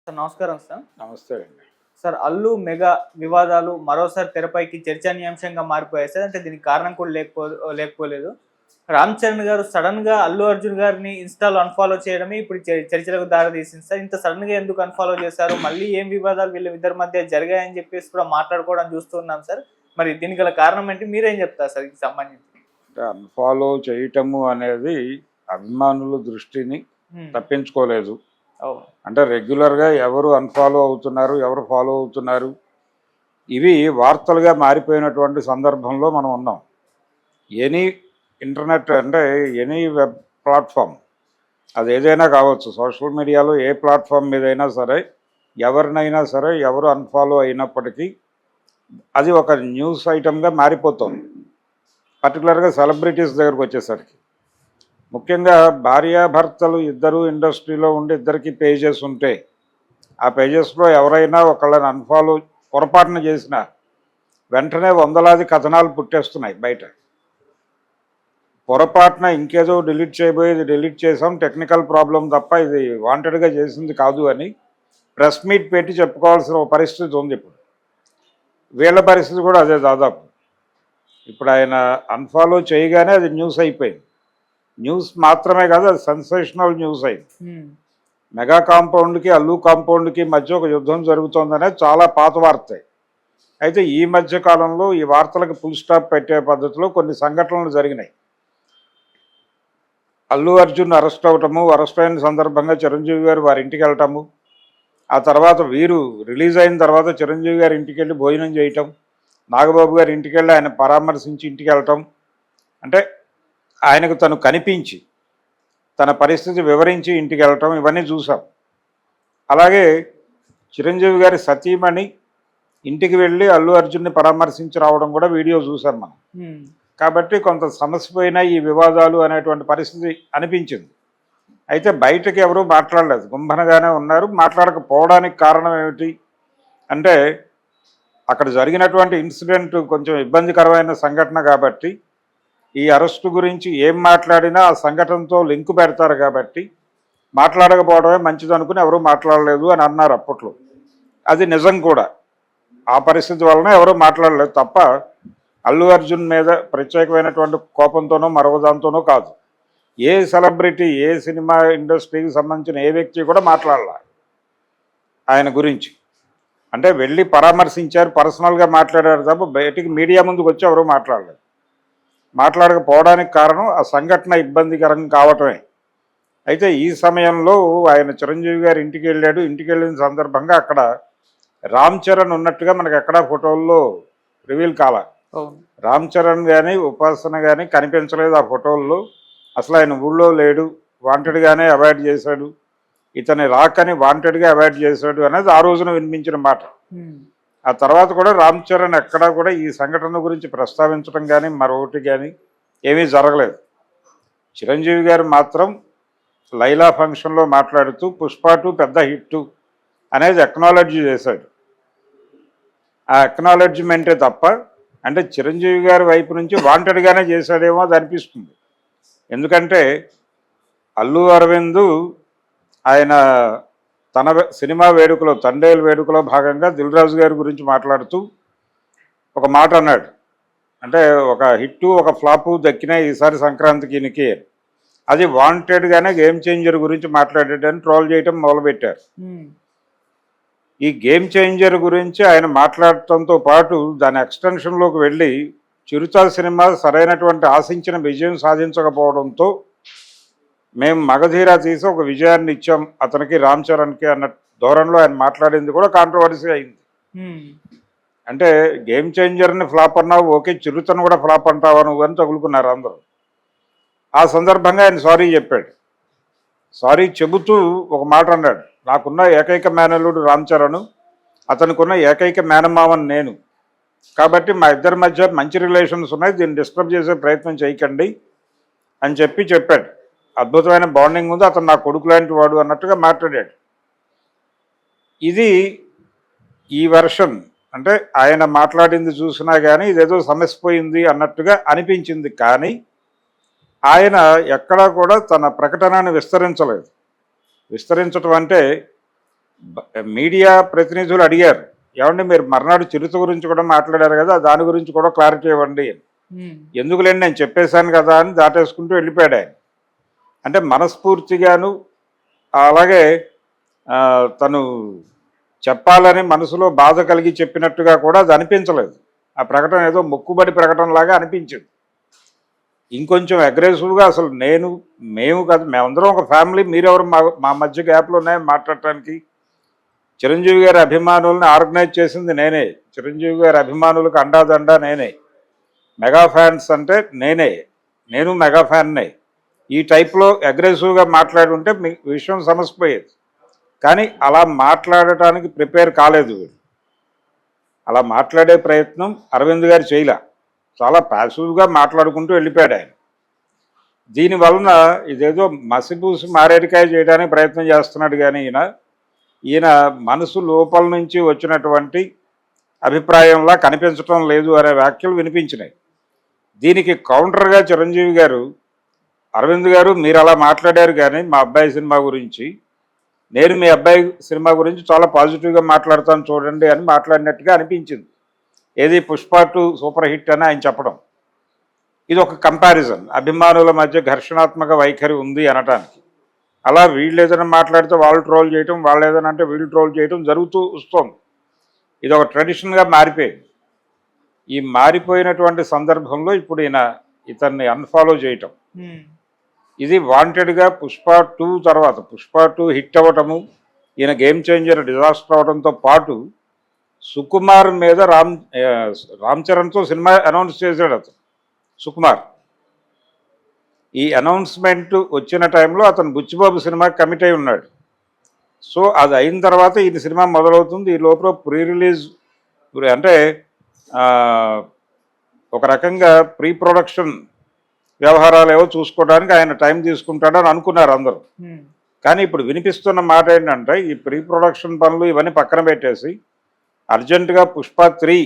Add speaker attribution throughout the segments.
Speaker 1: Sir నమస్కారం sir.
Speaker 2: నమస్తే అండి.
Speaker 1: సార్ అల్లు మెగా వివాదాలు మరోసారి తెరపైకి చర్చనీయాంశంగా మారిపోయాయి సార్. అంటే దీనికి కారణం కూడా లేకపోలేదు. రామ్ చరణ్ గారు సడన్‌గా అల్లు అర్జున్ గారిని ఇన్‌స్టాలో అన్‌ఫాలో చేయడమే ఇప్పుడు చర్చలకు దారి తీసింది సార్. ఇంత సడన్‌గా ఎందుకు అన్‌ఫాలో చేశారు? మళ్ళీ ఏం వివాదాలు వీళ్ళిద్దరి మధ్య జరిగాయని చెప్పేసి కూడా మాట్లాడుకోవడం చూస్తున్నాం సార్. మరి దీనికి గల కారణం ఏంటి? మీరేం చెప్తారు సార్ దీనికి సంబంధించి?
Speaker 2: అంటే అన్‌ఫాలో చేయటము అనేది అభిమానుల దృష్టిని తప్పించుకోలేదు.
Speaker 1: అవును.
Speaker 2: అంటే రెగ్యులర్‌గా ఎవరు అన్‌ఫాలో అవుతున్నారు, ఎవరు ఫాలో అవుతున్నారు, ఇవి వార్తలుగా మారిపోయినటువంటి సందర్భంలో మనం ఉన్నాం. ఎనీ ఇంటర్నెట్ అంటే ఎనీ వెబ్ ప్లాట్‌ఫామ్ అది ఏదైనా కావచ్చు. సోషల్ మీడియాలో ఏ ప్లాట్‌ఫామ్ మీదైనా సరే, ఎవరినైనా సరే, ఎవరు అన్‌ఫాలో అయినప్పటికీ అది ఒక న్యూస్ ఐటెమ్‌గా మారిపోతుంది. పర్టికులర్‌గా సెలబ్రిటీస్ దగ్గరకు వచ్చేసరికి. ముఖ్యంగా భార్యాభర్తలు ఇద్దరు ఇండస్ట్రీలో ఉండి ఇద్దరికి పేజెస్ ఉంటే ఆ పేజెస్లో ఎవరైనా ఒకళ్ళని అన్ఫాలో పొరపాటున చేసినా వెంటనే వందలాది కథనాలు పుట్టేస్తున్నాయి బయట. పొరపాటున ఇంకేదో డిలీట్ చేయబోయేది డిలీట్ చేసాం, టెక్నికల్ ప్రాబ్లం తప్ప ఇది వాంటెడ్గా చేసింది కాదు అని ప్రెస్ మీట్ పెట్టి చెప్పుకోవాల్సిన పరిస్థితి ఉంది. ఇప్పుడు వీళ్ళ పరిస్థితి కూడా అదే దాదాపు. ఇప్పుడు ఆయన అన్ఫాలో చేయగానే అది న్యూస్ అయిపోయింది. న్యూస్ మాత్రమే కాదు, అది సెన్సేషనల్ న్యూస్ అయింది. మెగా కాంపౌండ్కి అల్లు కాంపౌండ్కి మధ్య ఒక యుద్ధం జరుగుతోందనే చాలా పాత వార్త. అయితే ఈ మధ్య కాలంలో ఈ వార్తలకు ఫుల్ స్టాప్ పెట్టే పద్ధతిలో కొన్ని సంఘటనలు జరిగినాయి. అల్లు అర్జున్ అరెస్ట్ అవటము, అరెస్ట్ అయిన సందర్భంగా చిరంజీవి గారు వారి ఇంటికి వెళ్ళటము, ఆ తర్వాత వీరు రిలీజ్ అయిన తర్వాత చిరంజీవి గారి ఇంటికి వెళ్ళి భోజనం చేయటం, నాగబాబు గారి ఇంటికి వెళ్ళి ఆయన పరామర్శించి ఇంటికి వెళ్ళటం, అంటే ఆయనకు తను కనిపించి తన పరిస్థితి వివరించి ఇంటికి వెళ్ళటం, ఇవన్నీ చూసాం. అలాగే చిరంజీవి గారి సతీమణి ఇంటికి వెళ్ళి అల్లు అర్జున్ని పరామర్శించి రావడం కూడా వీడియో చూసాం మనం. కాబట్టి కొంత సమస్యపోయిన ఈ వివాదాలు అనేటువంటి పరిస్థితి అనిపించింది. అయితే బయటకు ఎవరూ మాట్లాడలేదు, గుంభనగానే ఉన్నారు. మాట్లాడకపోవడానికి కారణం ఏమిటి అంటే అక్కడ జరిగినటువంటి ఇన్సిడెంట్ కొంచెం ఇబ్బందికరమైన సంఘటన కాబట్టి ఈ అరెస్టు గురించి ఏం మాట్లాడినా ఆ సంఘటనతో లింకు పెడతారు కాబట్టి మాట్లాడకపోవడమే మంచిది అనుకుని ఎవరూ మాట్లాడలేదు అని అన్నారు అప్పట్లో. అది నిజం కూడా. ఆ పరిస్థితి వలన ఎవరూ మాట్లాడలేదు తప్ప అల్లు అర్జున్ మీద ప్రత్యేకమైనటువంటి కోపంతోనో మరొకదాంతోనో కాదు. ఏ సెలబ్రిటీ, ఏ సినిమా ఇండస్ట్రీకి సంబంధించిన ఏ వ్యక్తి కూడా మాట్లాడాల ఆయన గురించి. అంటే వెళ్ళి పరామర్శించారు, పర్సనల్గా మాట్లాడారు తప్ప బయటికి మీడియా ముందుకు వచ్చి ఎవరూ మాట్లాడలేదు. మాట్లాడకపోవడానికి కారణం ఆ సంఘటన ఇబ్బందికరం కావటమే. అయితే ఈ సమయంలో ఆయన చిరంజీవి గారి ఇంటికి వెళ్ళాడు. ఇంటికి వెళ్ళిన సందర్భంగా అక్కడ రామ్ చరణ్ ఉన్నట్టుగా మనకు ఎక్కడా ఫోటోల్లో రివీల్ కాల. రామ్ చరణ్ కానీ ఉపాసన కానీ కనిపించలేదు ఆ ఫోటోల్లో. అసలు ఆయన ఊళ్ళో లేడు, వాంటెడ్గానే అవాయిడ్ చేశాడు, ఇతని రాకని వాంటెడ్గా అవాయిడ్ చేశాడు అనేది ఆ రోజున వినిపించిన మాట. ఆ తర్వాత కూడా రామ్ చరణ్ ఎక్కడా కూడా ఈ సంఘటన గురించి ప్రస్తావించడం కానీ మరొకటి కానీ ఏమీ జరగలేదు. చిరంజీవి గారు మాత్రం లైలా ఫంక్షన్లో మాట్లాడుతూ పుష్ప 2 పెద్ద హిట్టు అనేది అక్నాలెడ్జ్ చేశాడు. ఆ అక్నాలెడ్జ్మెంటే తప్ప అంటే చిరంజీవి గారి వైపు నుంచి వాంటెడ్గానే చేశాడేమో అది అనిపిస్తుంది. ఎందుకంటే అల్లు అరవింద్ ఆయన తన సినిమా వేడుకలో, తండేలు వేడుకలో భాగంగా దిల్ రాజు గారి గురించి మాట్లాడుతూ ఒక మాట అన్నాడు. అంటే ఒక హిట్టు ఒక ఫ్లాపు దక్కినాయి ఈసారి సంక్రాంతికి ఈయనకి. అది వాంటెడ్గానే గేమ్ చేంజర్ గురించి మాట్లాడాడని ట్రోల్ చేయటం మొదలుపెట్టారు. ఈ గేమ్ చేంజర్ గురించి ఆయన మాట్లాడటంతో పాటు దాని ఎక్స్టెన్షన్లోకి వెళ్ళి చిరుత సినిమా సరైనటువంటి ఆశించిన విజయం సాధించకపోవడంతో మేము మగధీర తీసి ఒక విజయాన్ని ఇచ్చాం అతనికి, రామ్ చరణ్కి అన్న ధోరణిలో ఆయన మాట్లాడింది కూడా కాంట్రవర్సీ అయింది. అంటే గేమ్ చేంజర్ని ఫ్లాప్ అన్నావు, ఓకే, చిరుతను కూడా ఫ్లాప్ అంటావా నువ్వు అని తగులుకున్నారు అందరూ. ఆ సందర్భంగా ఆయన సారీ చెప్పాడు. సారీ చెబుతూ ఒక మాట అన్నాడు, నాకున్న ఏకైక మేనల్లుడు రామ్ చరణ్, అతనికున్న ఏకైక మేనమావని నేను, కాబట్టి మా ఇద్దరి మధ్య మంచి రిలేషన్స్ ఉన్నాయి, దీన్ని డిస్టర్బ్ చేసే ప్రయత్నం చేయకండి అని చెప్పాడు. అద్భుతమైన బాండింగ్ ఉంది, అతను నా కొడుకు లాంటి వాడు అన్నట్టుగా మాట్లాడాడు. ఇది ఈ వెర్షన్. అంటే ఆయన మాట్లాడింది చూసినా కానీ ఇదేదో సమస్యపోయింది అన్నట్టుగా అనిపించింది. కానీ ఆయన ఎక్కడా కూడా తన ప్రకటనని విస్తరించలేదు. విస్తరించటం అంటే మీడియా ప్రతినిధులు అడిగారు, ఏమండి మీరు మర్నాడు చిరుత గురించి కూడా మాట్లాడారు కదా, దాని గురించి కూడా క్లారిటీ ఇవ్వండి. ఎందుకులేండి నేను చెప్పేశాను కదా అని దాటేసుకుంటూ వెళ్ళిపోయాడు ఆయన. అంటే మనస్ఫూర్తిగాను అలాగే తను చెప్పాలని మనసులో బాధ కలిగి చెప్పినట్టుగా కూడా అది అనిపించలేదు. ఆ ప్రకటన ఏదో మొక్కుబడి ప్రకటనలాగా అనిపించింది. ఇంకొంచెం అగ్రెసివ్గా అసలు మేము కాదు, మేమందరం ఒక ఫ్యామిలీ, మీరెవరు మా మధ్య గ్యాప్లు ఉన్నాయని మాట్లాడటానికి. చిరంజీవి గారి అభిమానుల్ని ఆర్గనైజ్ చేసింది నేనే, చిరంజీవి గారి అభిమానులకు అండాదండా నేనే, మెగా ఫ్యాన్స్ అంటే నేను మెగా ఫ్యాన్నే. ఈ టైప్లో అగ్రెసివ్గా మాట్లాడి ఉంటే మీ విషయం సమసిపోయేది. కానీ అలా మాట్లాడటానికి ప్రిపేర్ కాలేదు వీడు. అలా మాట్లాడే ప్రయత్నం అరవింద్ గారు చేయలే, చాలా ప్యాసివ్గా మాట్లాడుకుంటూ వెళ్ళిపోయాడు ఆయన. దీనివలన ఇదేదో మసిపూసి మారేడికాయ చేయడానికి ప్రయత్నం చేస్తున్నాడు. కానీ ఈయన మనసు లోపల నుంచి వచ్చినటువంటి అభిప్రాయంలా కనిపించడం లేదు అనే వ్యాఖ్యలు వినిపించినాయి. దీనికి కౌంటర్గా చిరంజీవి గారు, అరవింద్ గారు మీరు అలా మాట్లాడారు కానీ మా అబ్బాయి సినిమా గురించి, నేను మీ అబ్బాయి సినిమా గురించి చాలా పాజిటివ్గా మాట్లాడతాను చూడండి అని మాట్లాడినట్టుగా అనిపించింది. ఏది పుష్ప 2 సూపర్ హిట్ అని ఆయన చెప్పడం. ఇది ఒక కంపారిజన్, అభిమానుల మధ్య ఘర్షణాత్మక వైఖరి ఉంది అనటానికి. అలా వీళ్ళు ఏదైనా మాట్లాడితే వాళ్ళు ట్రోల్ చేయటం, వాళ్ళు ఏదైనా అంటే వీళ్ళు ట్రోల్ చేయటం జరుగుతూ వస్తుంది. ఇది ఒక ట్రెడిషన్గా మారిపోయింది. ఈ మారిపోయినటువంటి సందర్భంలో ఇప్పుడు ఇతన్ని అన్ఫాలో చేయటం, ఇది వాంటెడ్గా పుష్ప 2 తర్వాత, పుష్ప 2 హిట్ అవ్వటము, ఈయన గేమ్ చేంజర్ డిజాస్టర్ అవడంతో పాటు సుకుమార్ మీద రామ్ చరణ్తో సినిమా అనౌన్స్ చేశాడు అతను. సుకుమార్ ఈ అనౌన్స్మెంట్ వచ్చిన టైంలో అతను బుచ్చిబాబు సినిమా కమిట్ అయి ఉన్నాడు. సో అది అయిన తర్వాత ఈ సినిమా మొదలవుతుంది. ఈ లోపల ప్రీ రిలీజ్ అంటే ఒక రకంగా ప్రీ ప్రొడక్షన్ వ్యవహారాలు ఏవో చూసుకోవడానికి ఆయన టైం తీసుకుంటాడని అనుకున్నారు అందరూ. కానీ ఇప్పుడు వినిపిస్తున్న మాట ఏంటంటే ఈ ప్రీ ప్రొడక్షన్ పనులు ఇవన్నీ పక్కన పెట్టేసి అర్జెంటుగా పుష్ప 3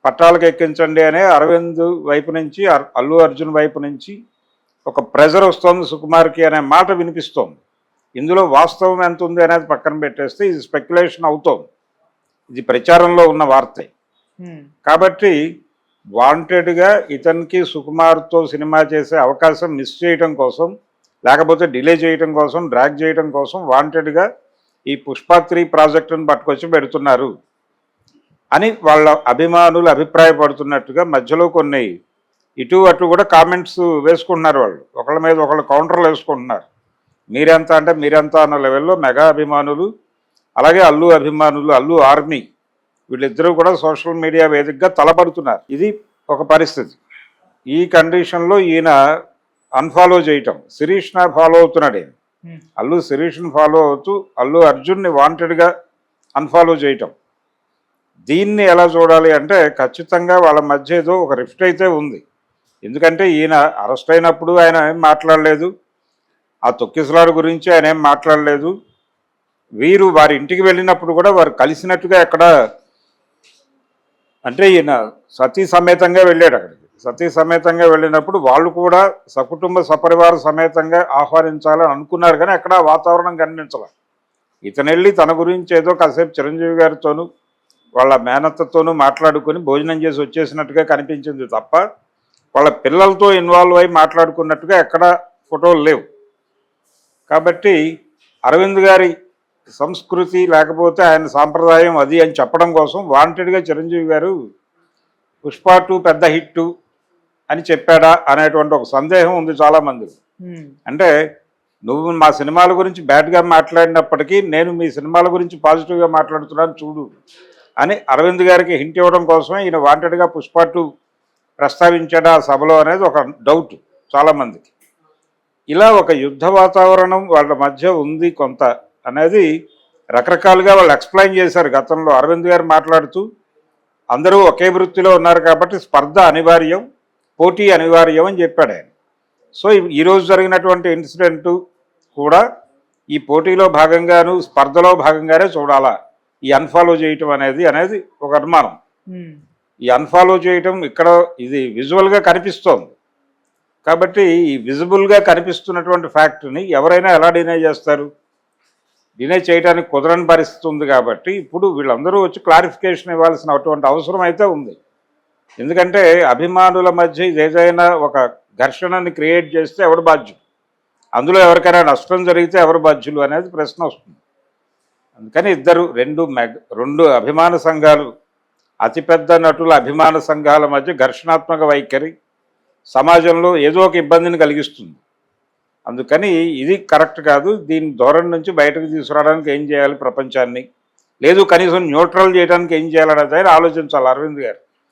Speaker 2: పట్టాలకు ఎక్కించండి అనే అరవింద్ వైపు నుంచి, అల్లు అర్జున్ వైపు నుంచి ఒక ప్రెజర్ వస్తుంది సుకుమార్కి అనే మాట వినిపిస్తోంది. ఇందులో వాస్తవం ఎంత ఉంది అనేది పక్కన పెట్టేస్తే ఇది స్పెక్యులేషన్ అవుతోంది, ఇది ప్రచారంలో ఉన్న వార్తే. కాబట్టి వాంటెడ్గా ఇతనికి సుకుమార్తో సినిమా చేసే అవకాశం మిస్ చేయడం కోసం, లేకపోతే డిలే చేయడం కోసం, డ్రాగ్ చేయడం కోసం వాంటెడ్గా ఈ పుష్ప 3 ప్రాజెక్టును పట్టుకొచ్చి పెడుతున్నారు అని వాళ్ళ అభిమానులు అభిప్రాయపడుతున్నట్టుగా మధ్యలో కొన్ని ఇటు అటు కూడా కామెంట్స్ వేసుకుంటున్నారు. వాళ్ళు ఒకళ్ళ మీద ఒకళ్ళు కౌంటర్లు వేసుకుంటున్నారు. మీరెంత అన్న లెవెల్లో మెగా అభిమానులు, అలాగే అల్లు అభిమానులు, అల్లు ఆర్మీ, వీళ్ళిద్దరూ కూడా సోషల్ మీడియా వేదికగా తలపడుతున్నారు. ఇది ఒక పరిస్థితి. ఈ కండిషన్లో ఈయన అన్ఫాలో చేయటం, శిరీష్ని ఫాలో అవుతున్నాడు. ఈయన శిరీష్ని ఫాలో అవుతూ అల్లు అర్జున్ని వాంటెడ్గా అన్ఫాలో చేయటం. దీన్ని ఎలా చూడాలి అంటే ఖచ్చితంగా వాళ్ళ మధ్య ఏదో ఒక రిఫ్ట్ అయితే ఉంది. ఎందుకంటే ఈయన అరెస్ట్ అయినప్పుడు ఆయన ఏం మాట్లాడలేదు, ఆ తొక్కిసలాడు గురించి ఆయన ఏం మాట్లాడలేదు. వీరు వారి ఇంటికి వెళ్ళినప్పుడు కూడా వారు కలిసినట్టుగా ఎక్కడ, అంటే ఈయన సతీ సమేతంగా వెళ్ళాడు అక్కడికి. సతీ సమేతంగా వెళ్ళినప్పుడు వాళ్ళు కూడా సకుటుంబ సపరివార సమేతంగా ఆహ్వానించాలని అనుకున్నారు, కానీ ఎక్కడ వాతావరణం కనిపించాల. ఇతను వెళ్ళి తన గురించి ఏదో కాసేపు చిరంజీవి గారితోనూ వాళ్ళ మేనత్తతోనూ మాట్లాడుకొని భోజనం చేసి వచ్చేసినట్టుగా కనిపించింది తప్ప వాళ్ళ పిల్లలతో ఇన్వాల్వ్ అయి మాట్లాడుకున్నట్టుగా ఎక్కడ ఫోటోలు లేవు. కాబట్టి అరవింద్ గారి సంస్కృతి లేకపోతే ఆయన సాంప్రదాయం అది అని చెప్పడం కోసం వాంటెడ్గా చిరంజీవి గారు పుష్ప 2 పెద్ద హిట్టు అని చెప్పాడా అనేటువంటి ఒక సందేహం ఉంది చాలామంది. అంటే నువ్వు మా సినిమాల గురించి బ్యాడ్గా మాట్లాడినప్పటికీ నేను మీ సినిమాల గురించి పాజిటివ్గా మాట్లాడుతున్నాను చూడు అని అరవింద్ గారికి హింట్ ఇవ్వడం కోసమే ఈయన వాంటెడ్గా పుష్ప 2 ప్రస్తావించాడా ఆ సభలో అనేది ఒక డౌట్ చాలామందికి. ఇలా ఒక యుద్ధ వాతావరణం వాళ్ళ మధ్య ఉంది కొంత అనేది రకరకాలుగా వాళ్ళు ఎక్స్ప్లెయిన్ చేశారు గతంలో. అరవింద్ గారు మాట్లాడుతూ అందరూ ఒకే వృత్తిలో ఉన్నారు కాబట్టి స్పర్ధ అనివార్యం, పోటీ అనివార్యం అని చెప్పాడు ఆయన. సో ఈరోజు జరిగినటువంటి ఇన్సిడెంటు కూడా ఈ పోటీలో భాగంగాను స్పర్ధలో భాగంగానే చూడాలా ఈ అన్ఫాలో చేయటం అనేది ఒక అనుమానం. ఈ అన్ఫాలో చేయటం ఇక్కడ ఇది విజువల్గా కనిపిస్తోంది కాబట్టి ఈ విజిబుల్గా కనిపిస్తున్నటువంటి ఫ్యాక్ట్ని ఎవరైనా ఎలా డినై చేస్తారు? డినే చేయడానికి కుదరని పరిస్థితి ఉంది కాబట్టి ఇప్పుడు వీళ్ళందరూ వచ్చి క్లారిఫికేషన్ ఇవ్వాల్సిన అటువంటి అవసరం అయితే ఉంది. ఎందుకంటే అభిమానుల మధ్య ఏదైనా ఒక ఘర్షణని క్రియేట్ చేస్తే ఎవరు బాధ్యులు, అందులో ఎవరికైనా నష్టం జరిగితే ఎవరు బాధ్యులు అనేది ప్రశ్న వస్తుంది. అందుకని రెండు అభిమాన సంఘాలు, అతిపెద్ద నటుల అభిమాన సంఘాల మధ్య ఘర్షణాత్మక వైఖరి సమాజంలో ఏదో ఒక ఇబ్బందిని కలిగిస్తుంది. అందుకని ఇది కరెక్ట్ కాదు. దీని ధోరణి నుంచి బయటకు తీసుకురావడానికి ఏం చేయాలి ప్రపంచాన్ని, లేదు కనీసం న్యూట్రల్ చేయడానికి ఏం చేయాలనేది ఆలోచించాలి అరవింద్ గారు.